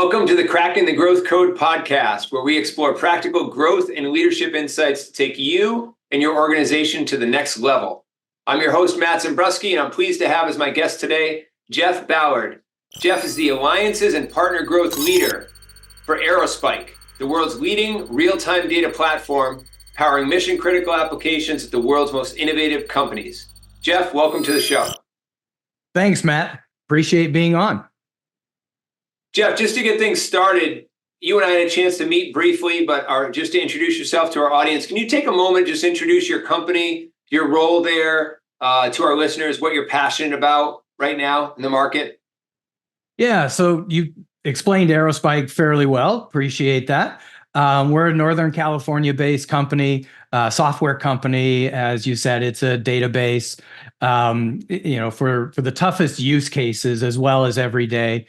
Welcome to the Cracking the Growth Code podcast, where we explore practical growth and leadership insights to take you and your organization to the next level. I'm your host, Matt Zembruski, and I'm pleased to have as my guest today, Jeff Ballard. Jeff is the Alliances and Partner Growth Leader for Aerospike, the world's leading real-time data platform powering mission-critical applications at the world's most innovative companies. Jeff, welcome to the show. Thanks, Matt. Appreciate being on. Jeff, just to get things started, you and I had a chance to meet briefly, but just to introduce yourself to our audience, can you take a moment, just introduce your company, your role there to our listeners, what you're passionate about right now in the market? Yeah, so you explained Aerospike fairly well. Appreciate that. We're a Northern California-based company, software company. As you said, it's a database, for the toughest use cases as well as everyday.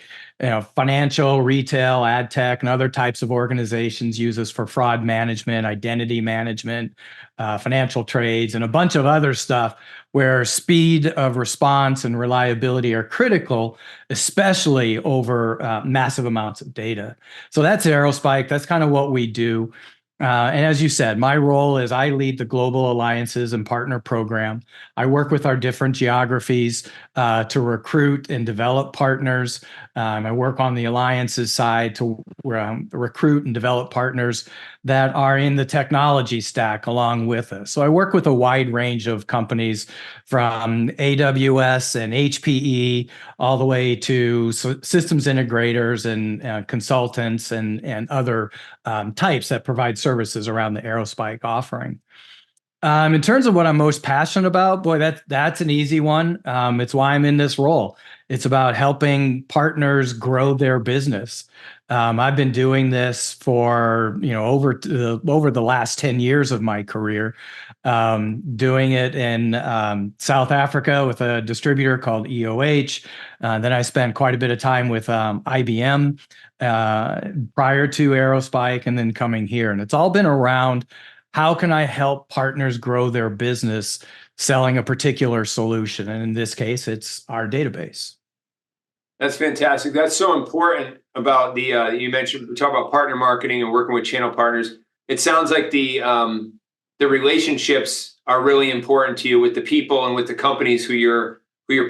Financial, retail, ad tech, and other types of organizations use us for fraud management, identity management, financial trades, and a bunch of other stuff where speed of response and reliability are critical, especially over massive amounts of data. So that's Aerospike. That's kind of what we do. And as you said, my role is I lead the Global Alliances and Partner Program. I work with our different geographies to recruit and develop partners. I work on the alliances side to recruit and develop partners that are in the technology stack along with us. So I work with a wide range of companies from AWS and HPE all the way to systems integrators and consultants and other types that provide services around the Aerospike offering. In terms of what I'm most passionate about, boy, that's an easy one. It's why I'm in this role. It's about helping partners grow their business. I've been doing this for over the last 10 years of my career, doing it in South Africa with a distributor called EOH. Then I spent quite a bit of time with IBM prior to Aerospike, and then coming here. And it's all been around how can I help partners grow their business selling a particular solution? And in this case, it's our database. That's fantastic. That's so important about you mentioned, we talk about partner marketing and working with channel partners. It sounds like the relationships are really important to you with the people and with the companies who you're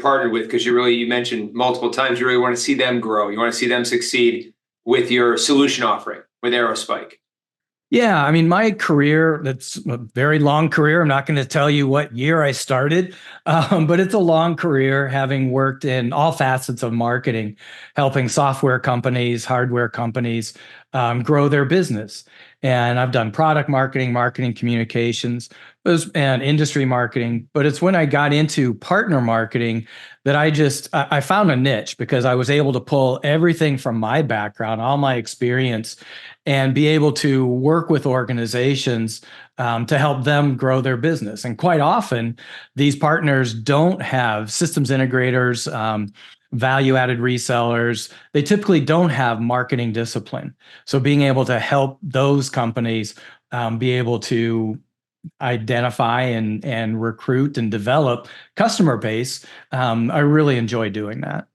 partnered with, because you mentioned multiple times, you really want to see them grow. You want to see them succeed with your solution offering with Aerospike. Yeah, I mean, my career, that's a very long career. I'm not going to tell you what year I started, but it's a long career, having worked in all facets of marketing, helping software companies, hardware companies grow their business. And I've done product marketing, marketing communications, and industry marketing. But it's when I got into partner marketing that I found a niche, because I was able to pull everything from my background, all my experience, and be able to work with organizations to help them grow their business. And quite often, these partners don't have systems integrators, value-added resellers. They typically don't have marketing discipline. So being able to help those companies be able to identify and recruit and develop customer base, I really enjoy doing that.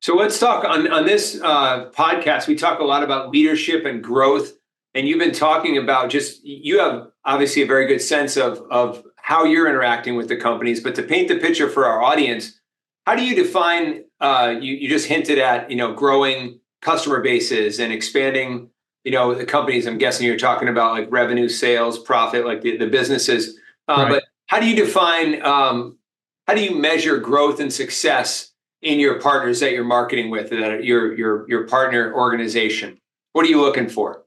So let's talk on this podcast. We talk a lot about leadership and growth, and you've been talking about you have obviously a very good sense of how you're interacting with the companies. But to paint the picture for our audience, how do you define? You just hinted at growing customer bases and expanding the companies. I'm guessing you're talking about like revenue, sales, profit, like the businesses. Right. But how do you define? How do you measure growth and success in your partners that you're marketing with, that your partner organization? What are you looking for?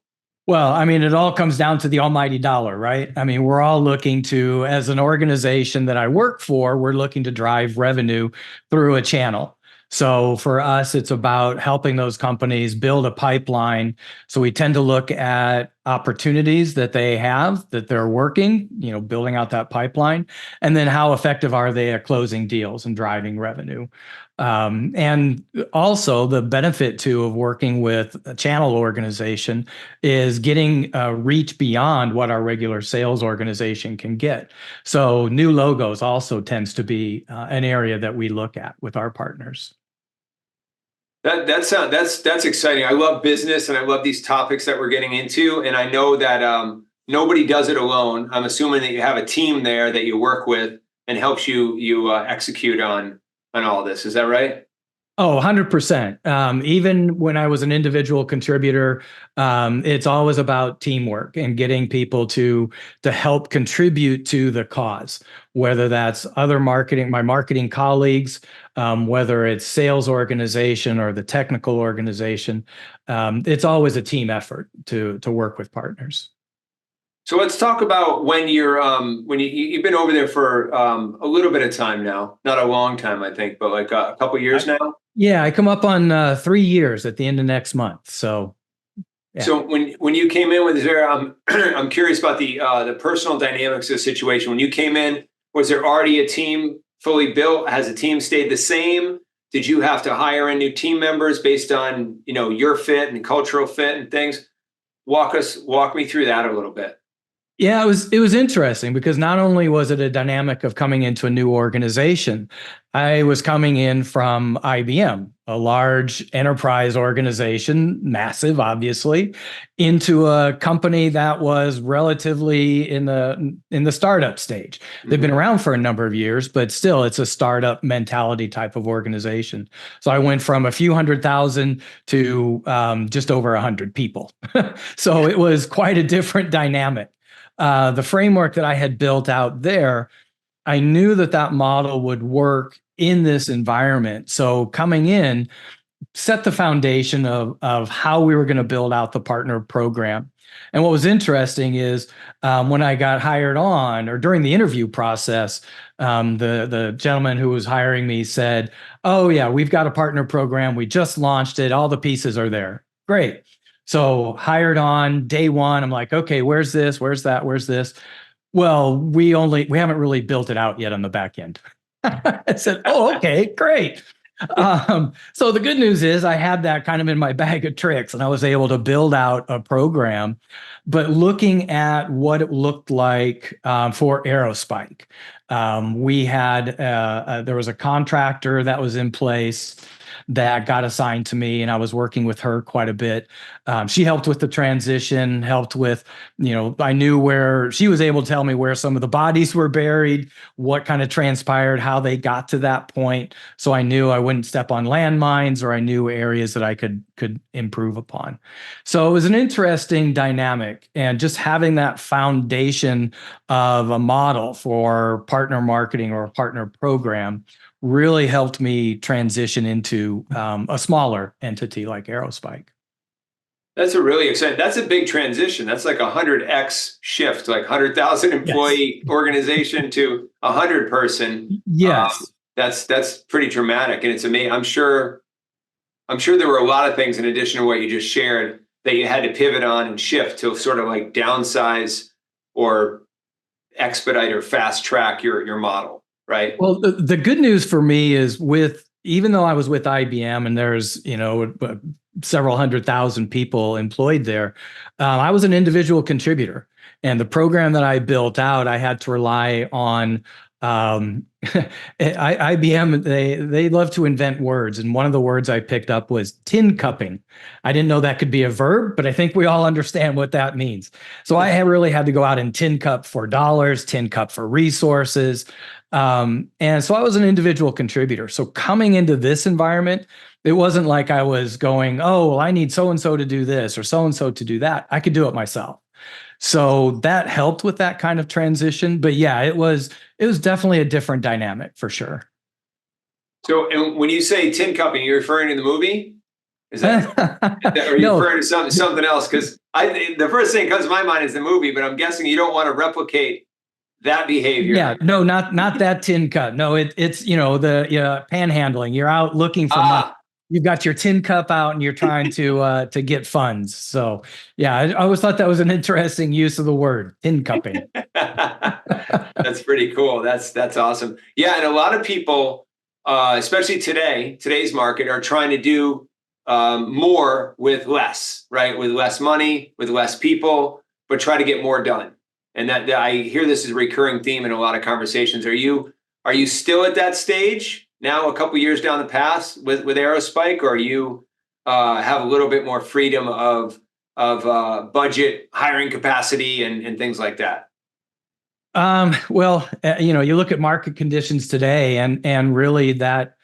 Well, I mean, it all comes down to the almighty dollar, right? I mean, we're all looking to, as an organization that I work for, we're looking to drive revenue through a channel. So for us, it's about helping those companies build a pipeline. So we tend to look at opportunities that they have, that they're working, building out that pipeline, and then how effective are they at closing deals and driving revenue. And also the benefit too of working with a channel organization is getting reach beyond what our regular sales organization can get. So new logos also tends to be an area that we look at with our partners. That's exciting. I love business and I love these topics that we're getting into. And I know that nobody does it alone. I'm assuming that you have a team there that you work with and helps you execute on all this. Is that right? Oh, 100%. Even when I was an individual contributor, it's always about teamwork and getting people to help contribute to the cause, whether that's other marketing, my marketing colleagues, whether it's sales organization or the technical organization. It's always a team effort to work with partners. So let's talk about when you've been over there for a little bit of time now, not a long time, I think, but like a couple years now. Yeah, I come up on 3 years at the end of next month. So, yeah. So when you came in with there, I'm curious about the personal dynamics of the situation. When you came in, was there already a team fully built? Has the team stayed the same? Did you have to hire in new team members based on your fit and cultural fit and things? Walk me through that a little bit. Yeah, it was interesting because not only was it a dynamic of coming into a new organization, I was coming in from IBM, a large enterprise organization, massive, obviously, into a company that was relatively in the startup stage. They've been around for a number of years, but still, it's a startup mentality type of organization. So I went from a few 100,000 to just over 100 people. So it was quite a different dynamic. The framework that I had built out there, I knew that model would work in this environment. So coming in, set the foundation of how we were going to build out the partner program. And what was interesting is when I got hired on, or during the interview process, the gentleman who was hiring me said, "Oh yeah, we've got a partner program. We just launched it. All the pieces are there. Great." So hired on day one, I'm like, okay, where's this? Where's that? Where's this? Well, we haven't really built it out yet on the back end. I said, oh, okay, great. So the good news is I had that kind of in my bag of tricks and I was able to build out a program, but looking at what it looked like for Aerospike, there was a contractor that was in place that got assigned to me, and I was working with her quite a bit. She helped with the transition, helped with, I knew where she was able to tell me where some of the bodies were buried, what kind of transpired, how they got to that point. So I knew I wouldn't step on landmines, or I knew areas that I could improve upon. So it was an interesting dynamic, and just having that foundation of a model for partner marketing or a partner program really helped me transition into a smaller entity like Aerospike. That's a really exciting. That's a big transition. That's like 100x shift, like 100,000 employee organization to 100 person. Yes, that's pretty dramatic, and it's amazing. I'm sure there were a lot of things in addition to what you just shared that you had to pivot on and shift to sort of like downsize or expedite or fast track your model. Right. Well, the good news for me is even though I was with IBM and there's, several 100,000 people employed there, I was an individual contributor. And the program that I built out, I had to rely on IBM. They love to invent words. And one of the words I picked up was tin cupping. I didn't know that could be a verb, but I think we all understand what that means. So I really had to go out and tin cup for dollars, tin cup for resources. And so I was an individual contributor. So coming into this environment, it wasn't like I was going, oh, well, I need so-and-so to do this or so-and-so to do that. I could do it myself. So that helped with that kind of transition. But yeah, it was definitely a different dynamic for sure. So and when you say tin cupping, you're referring to the movie? Is that, or are you referring to something else? Because the first thing that comes to my mind is the movie, but I'm guessing you don't want to replicate that behavior. Yeah, no, not that tin cup. No, it's the panhandling. You're out looking for money. You've got your tin cup out and you're trying to get funds. So yeah, I always thought that was an interesting use of the word, tin cupping. That's pretty cool. That's awesome. Yeah, and a lot of people, especially today's market, are trying to do more with less, right? With less money, with less people, but try to get more done. And that I hear this is a recurring theme in a lot of conversations. Are you still at that stage? now a couple years down the path with Aerospike, or are you have a little bit more freedom of budget, hiring capacity, and things like that? Well, you look at market conditions today, and really that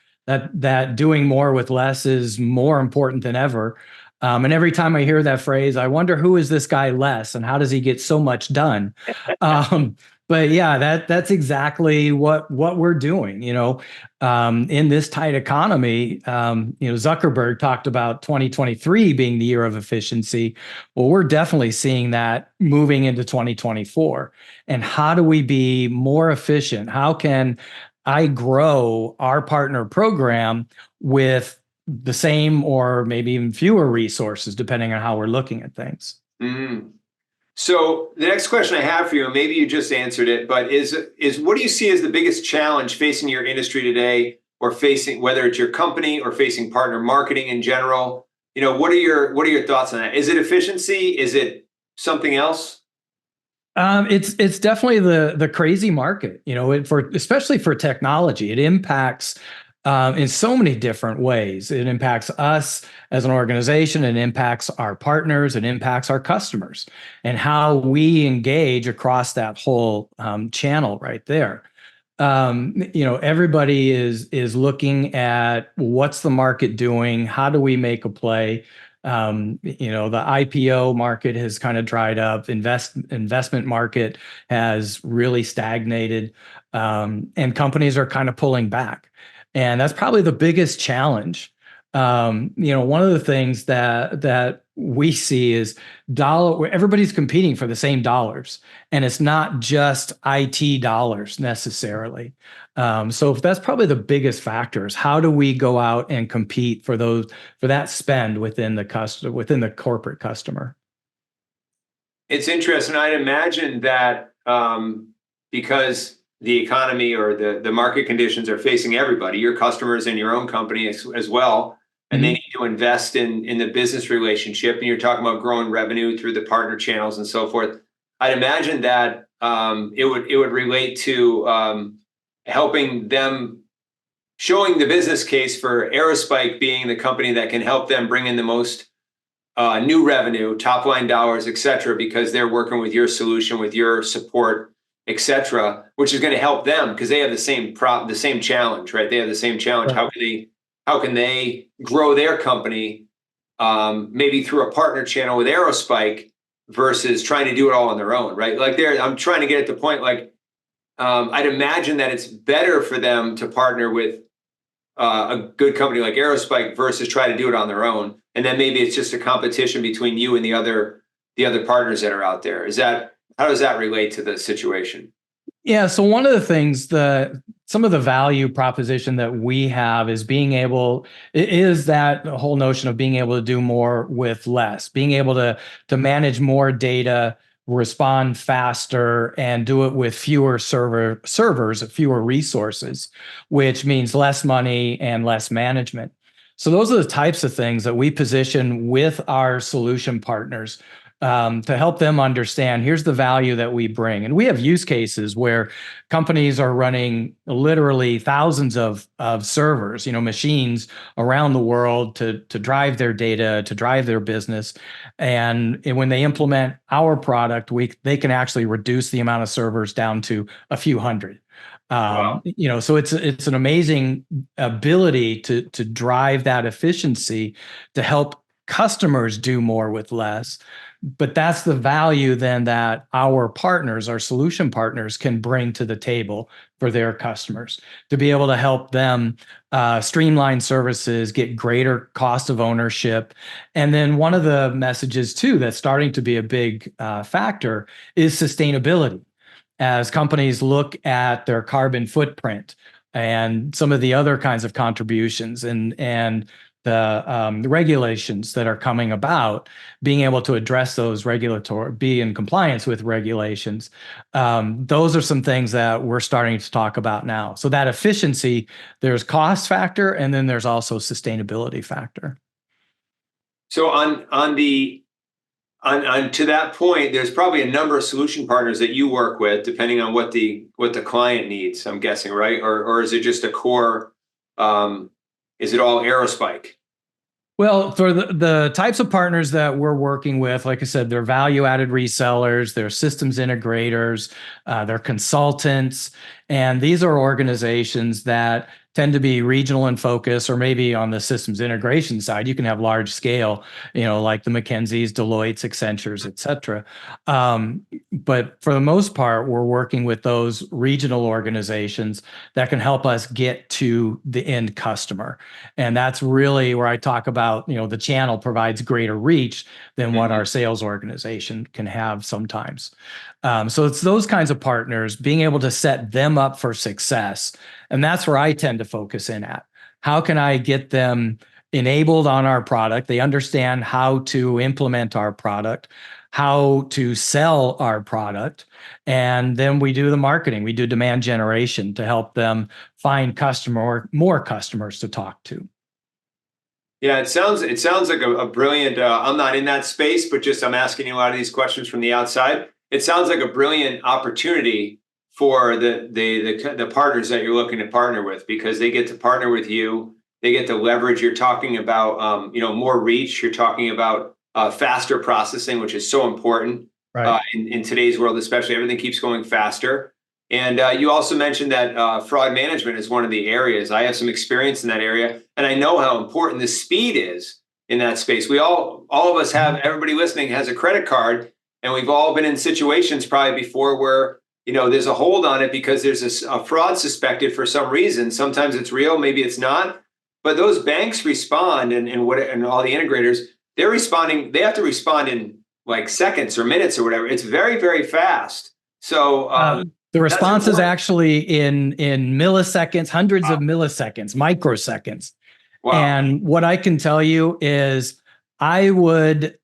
doing more with less is more important than ever. And every time I hear that phrase, I wonder, who is this guy less, and how does he get so much done? Um, but yeah, that's exactly what we're doing. In this tight economy, Zuckerberg talked about 2023 being the year of efficiency. Well, we're definitely seeing that moving into 2024. And how do we be more efficient? How can I grow our partner program with the same or maybe even fewer resources, depending on how we're looking at things? Mm. So the next question I have for you, and maybe you just answered it, but is what do you see as the biggest challenge facing your industry today, or facing, whether it's your company or facing partner marketing in general? What are your thoughts on that? Is it efficiency? Is it something else? It's definitely the crazy market, especially for technology. It impacts in so many different ways. It impacts us as an organization, it impacts our partners, it impacts our customers, and how we engage across that whole channel right there. Everybody is looking at what's the market doing, how do we make a play. The IPO market has kind of dried up. Investment market has really stagnated, and companies are kind of pulling back. And that's probably the biggest challenge. One of the things that we see is everybody's competing for the same dollars, and it's not just IT dollars necessarily. So that's probably the biggest factor, is how do we go out and compete for that spend within the corporate customer? It's interesting. I'd imagine that because the economy or the market conditions are facing everybody, your customers and your own company as well, and they need to invest in the business relationship. And you're talking about growing revenue through the partner channels and so forth. I'd imagine that it would relate to helping them, showing the business case for Aerospike being the company that can help them bring in the most new revenue, top line dollars, et cetera, because they're working with your solution, with your support, et cetera, which is going to help them because they have the same challenge, right? They have the same challenge. Right. How can they grow their company, maybe through a partner channel with Aerospike versus trying to do it all on their own, right? I'm trying to get at the point, I'd imagine that it's better for them to partner with a good company like Aerospike versus try to do it on their own. And then maybe it's just a competition between you and the other partners that are out there. How does that relate to the situation? Yeah. So one of the things some of the value proposition that we have is that whole notion of being able to do more with less, being able to manage more data, respond faster, and do it with fewer servers, fewer resources, which means less money and less management. So those are the types of things that we position with our solution partners, to help them understand, here's the value that we bring. And we have use cases where companies are running literally thousands of servers, machines around the world to drive their data, to drive their business. And when they implement our product, they can actually reduce the amount of servers down to a few hundred. Wow. So it's an amazing ability to drive that efficiency, to help customers do more with less. But that's the value then that our solution partners, can bring to the table for their customers, to be able to help them streamline services, get greater cost of ownership. And then one of the messages too that's starting to be a big factor is sustainability. As companies look at their carbon footprint and some of the other kinds of contributions and the regulations that are coming about, being able to address those be in compliance with regulations. Those are some things that we're starting to talk about now. So that efficiency, there's cost factor, and then there's also sustainability factor. So to that point, there's probably a number of solution partners that you work with, depending on what the client needs, I'm guessing, right? Or is it just a core is it all Aerospike? Well, for the types of partners that we're working with, like I said, they're value-added resellers, they're systems integrators, they're consultants, and these are organizations that tend to be regional in focus, or maybe on the systems integration side, you can have large scale, like the McKinseys, Deloitte's, Accentures, et cetera. But for the most part, we're working with those regional organizations that can help us get to the end customer. And that's really where I talk about, the channel provides greater reach than what our sales organization can have sometimes. So it's those kinds of partners, being able to set them up for success. And that's where I tend to focus in at. How can I get them enabled on our product? They understand how to implement our product, how to sell our product. And then we do the marketing. We do demand generation to help them find more customers to talk to. Yeah, it sounds like a brilliant, I'm not in that space, but just I'm asking you a lot of these questions from the outside. It sounds like a brilliant opportunity for the partners that you're looking to partner with, because they get to partner with you. They get to leverage. You're talking about, more reach. You're talking about faster processing, which is so important, right. In today's world, especially. Everything keeps going faster. And you also mentioned that fraud management is one of the areas. I have some experience in that area, and I know how important the speed is in that space. All of us have, everybody listening has a credit card, and we've all been in situations probably before where, there's a hold on it because there's a fraud suspected for some reason. Sometimes it's real, maybe it's not. But those banks respond, and all the integrators, they're responding. They have to respond in like seconds or minutes or whatever. It's very, very fast. So the response is actually in milliseconds, hundreds of milliseconds, microseconds. Wow. And what I can tell you is I would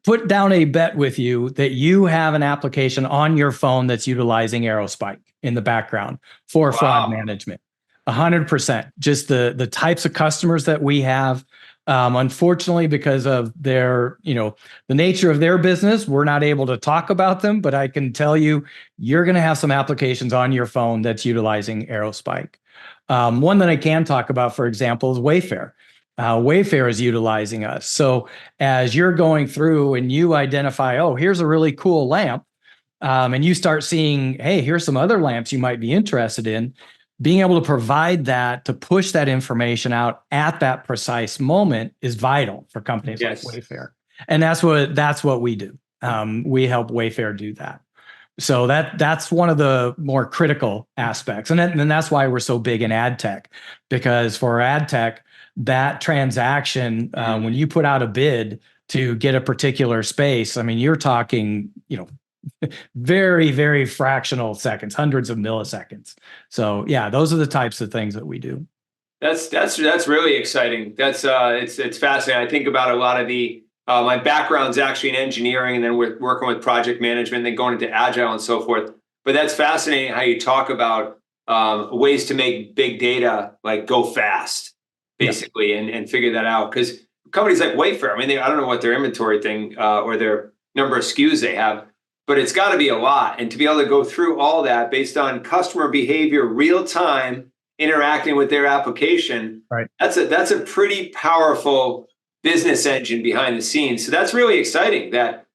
put down a bet with you that you have an application on your phone that's utilizing Aerospike in the background for fraud management. 100%. Just the types of customers that we have. Unfortunately, because of their, the nature of their business, we're not able to talk about them, but I can tell you, you're going to have some applications on your phone that's utilizing Aerospike. One that I can talk about, for example, is Wayfair. Wayfair is utilizing us. So as you're going through and you identify, oh, here's a really cool lamp, and you start seeing, hey, here's some other lamps you might be interested in, being able to provide that, to push that information out at that precise moment is vital for companies like Wayfair. And that's what we do. We help Wayfair do that. So that's one of the more critical aspects. And that's why we're so big in ad tech, because for ad tech, that transaction, when you put out a bid to get a particular space, I mean, you're talking, very, very fractional seconds, hundreds of milliseconds. So yeah, those are the types of things that we do. That's really exciting. That's it's fascinating. I think about a lot of my background's actually in engineering, and then we're working with project management, and then going into Agile and so forth. But that's fascinating how you talk about ways to make big data like go fast, basically, and figure that out. Because companies like Wayfair, I mean, I don't know what their inventory thing or their number of SKUs they have, but it's got to be a lot. And to be able to go through all that based on customer behavior, real time, interacting with their application, right? That's a pretty powerful business engine behind the scenes. So that's really exciting that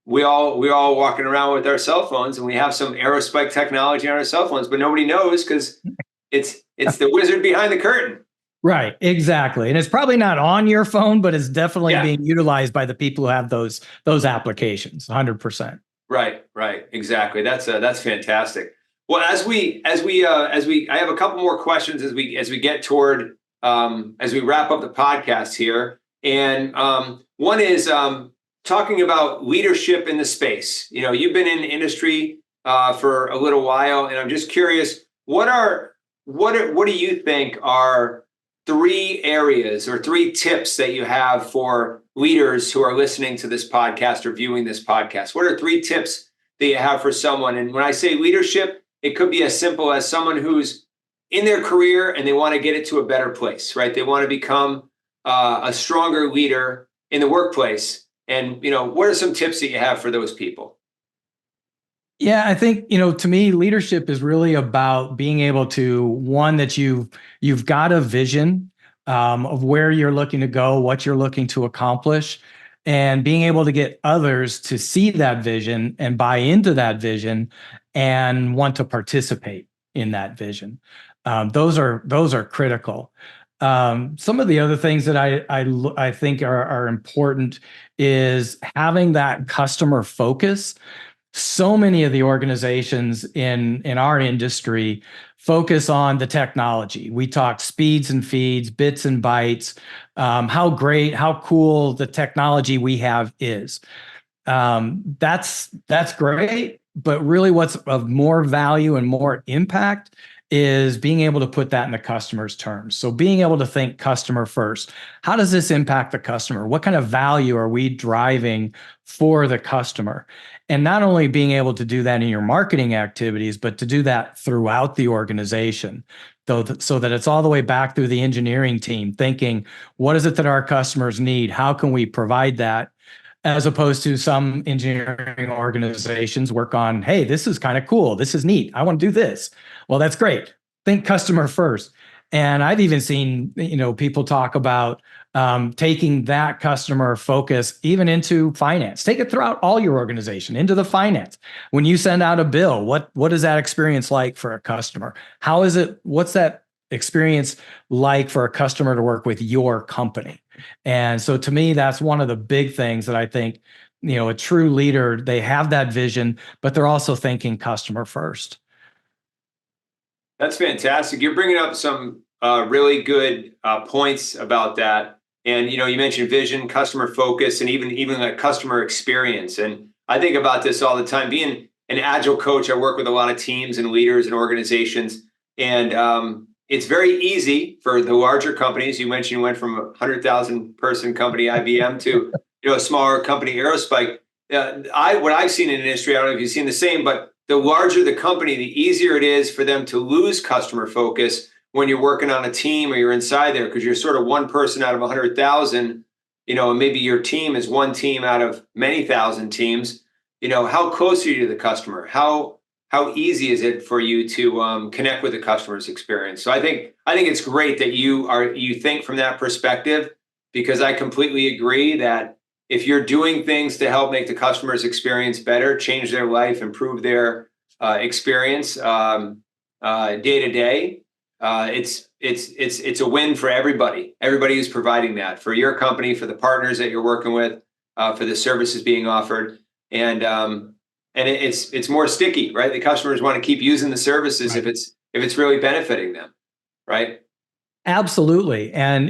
we all walking around with our cell phones, and we have some Aerospike technology on our cell phones, but nobody knows because it's the wizard behind the curtain. Right, exactly. And it's probably not on your phone, but it's definitely being utilized by the people who have those applications, 100%. Right, exactly. That's fantastic. Well, I have a couple more questions as we get toward as we wrap up the podcast here. And one is talking about leadership in the space. You've been in the industry for a little while, and I'm just curious, what do you think are 3 areas or 3 tips that you have for leaders who are listening to this podcast or viewing this podcast? What are 3 tips that you have for someone? And when I say leadership, it could be as simple as someone who's in their career and they want to get it to a better place, right? They want to become a stronger leader in the workplace. And, what are some tips that you have for those people? Yeah, I think, to me, leadership is really about being able to, one, that you've got a vision of where you're looking to go, what you're looking to accomplish, and being able to get others to see that vision and buy into that vision and want to participate in that vision. Those are critical. Some of the other things that I think are important is having that customer focus. So many of the organizations in our industry focus on the technology. We talk speeds and feeds, bits and bytes, how great, how cool the technology we have is. That's great, but really what's of more value and more impact is being able to put that in the customer's terms. So being able to think customer first. How does this impact the customer? What kind of value are we driving for the customer? And not only being able to do that in your marketing activities, but to do that throughout the organization, so that it's all the way back through the engineering team, thinking, what is it that our customers need? How can we provide that? As opposed to some engineering organizations work on, hey, this is kind of cool. This is neat. I want to do this. Well, that's great. Think customer first. And I've even seen, people talk about taking that customer focus even into finance. Take it throughout all your organization, into the finance. When you send out a bill, what is that experience like for a customer? How is it? What's that experience like for a customer to work with your company? And so to me, that's one of the big things that I think, a true leader, they have that vision, but they're also thinking customer first. That's fantastic. You're bringing up some really good points about that. And you mentioned vision, customer focus, and even like customer experience. And I think about this all the time. Being an agile coach, I work with a lot of teams and leaders and organizations, and it's very easy for the larger companies. You mentioned you went from a 100,000 person company, IBM, to a smaller company, Aerospike. What I've seen in the industry, I don't know if you've seen the same, but the larger the company, the easier it is for them to lose customer focus when you're working on a team or you're inside there, because you're sort of one person out of 100,000, and maybe your team is one team out of many thousand teams. How close are you to the customer? How easy is it for you to connect with the customer's experience? So I think it's great that you think from that perspective, because I completely agree that if you're doing things to help make the customer's experience better, change their life, improve their experience day to day, it's a win for everybody. Everybody who's providing that, for your company, for the partners that you're working with, for the services being offered, and it's more sticky, right? The customers want to keep using the services, right, if it's really benefiting them, right? Absolutely. And,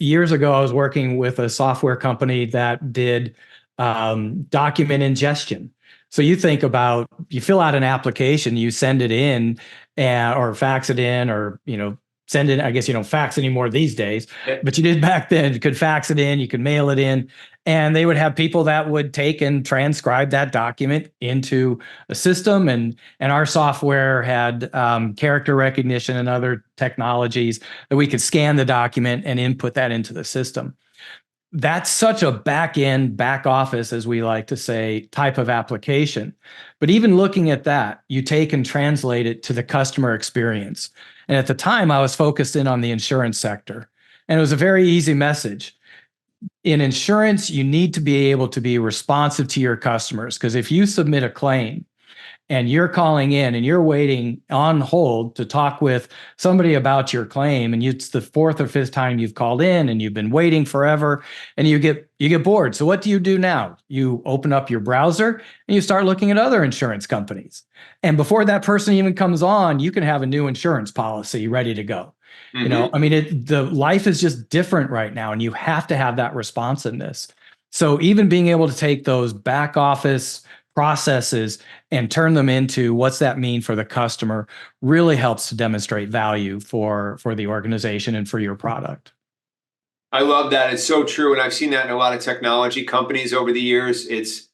years ago, I was working with a software company that did document ingestion. So you think about, you fill out an application, you send it in, or fax it in, or, send it. I guess you don't fax anymore these days, but you did back then. You could fax it in, you could mail it in, and they would have people that would take and transcribe that document into a system. And our software had character recognition and other technologies that we could scan the document and input that into the system. That's such a back end, back office, as we like to say, type of application. But even looking at that, you take and translate it to the customer experience. And at the time, I was focused in on the insurance sector. And it was a very easy message. In insurance, you need to be able to be responsive to your customers, because if you submit a claim and you're calling in and you're waiting on hold to talk with somebody about your claim, and it's the fourth or fifth time you've called in and you've been waiting forever, and you get bored. So what do you do now? You open up your browser and you start looking at other insurance companies. And before that person even comes on, you can have a new insurance policy ready to go. Mm-hmm. The life is just different right now, and you have to have that responsiveness. So even being able to take those back office processes and turn them into what's that mean for the customer really helps to demonstrate value for the organization and for your product. I love that. It's so true. And I've seen that in a lot of technology companies over the years. It's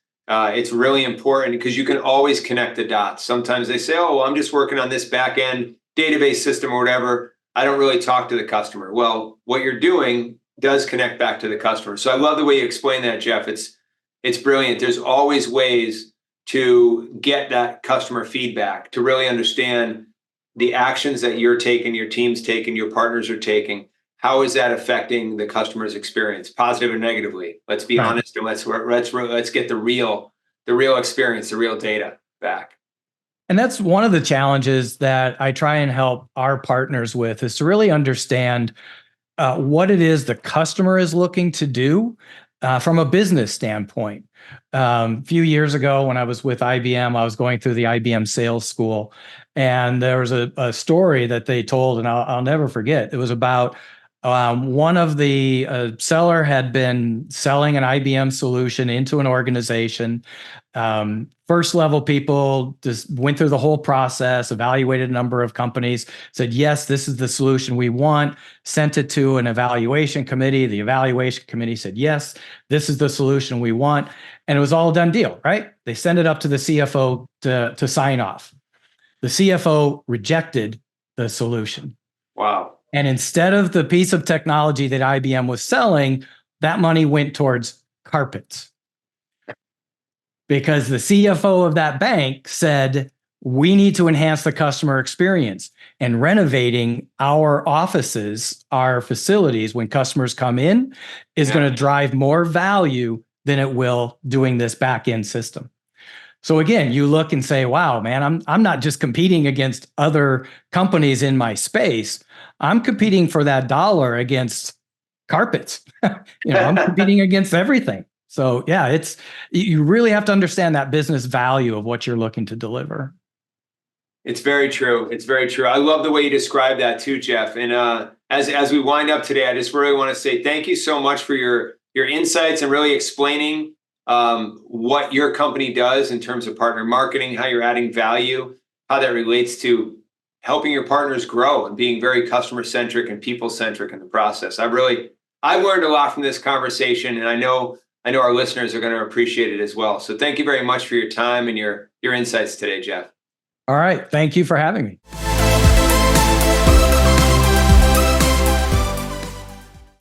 really important because you can always connect the dots. Sometimes they say, oh, well, I'm just working on this back end database system or whatever. I don't really talk to the customer. Well, what you're doing does connect back to the customer. So I love the way you explain that, Jeff. It's brilliant. There's always ways to get that customer feedback, to really understand the actions that you're taking, your team's taking, your partners are taking. How is that affecting the customer's experience, positive and negatively? Let's be honest, and let's get the real experience, the real data back. And that's one of the challenges that I try and help our partners with, is to really understand what it is the customer is looking to do from a business standpoint. A few years ago, when I was with IBM, I was going through the IBM sales school, and there was a story that they told, and I'll never forget. It was about one of the seller had been selling an IBM solution into an organization. First level people just went through the whole process, evaluated a number of companies, said, yes, this is the solution we want, sent it to an evaluation committee. The evaluation committee said, yes, this is the solution we want. And it was all a done deal, right? They sent it up to the CFO to sign off. The CFO rejected the solution. Wow. And instead of the piece of technology that IBM was selling, that money went towards carpets. Because the CFO of that bank said, we need to enhance the customer experience, and renovating our offices, our facilities when customers come in is going to drive more value than it will doing this back-end system. So again, you look and say, wow, man, I'm not just competing against other companies in my space. I'm competing for that dollar against carpets. I'm competing against everything. So yeah, you really have to understand that business value of what you're looking to deliver. It's very true. It's very true. I love the way you describe that too, Jeff. And as we wind up today, I just really want to say thank you so much for your insights and really explaining what your company does in terms of partner marketing, how you're adding value, how that relates to helping your partners grow and being very customer-centric and people-centric in the process. I've learned a lot from this conversation, and I know our listeners are going to appreciate it as well. So thank you very much for your time and your insights today, Jeff. All right. Thank you for having me.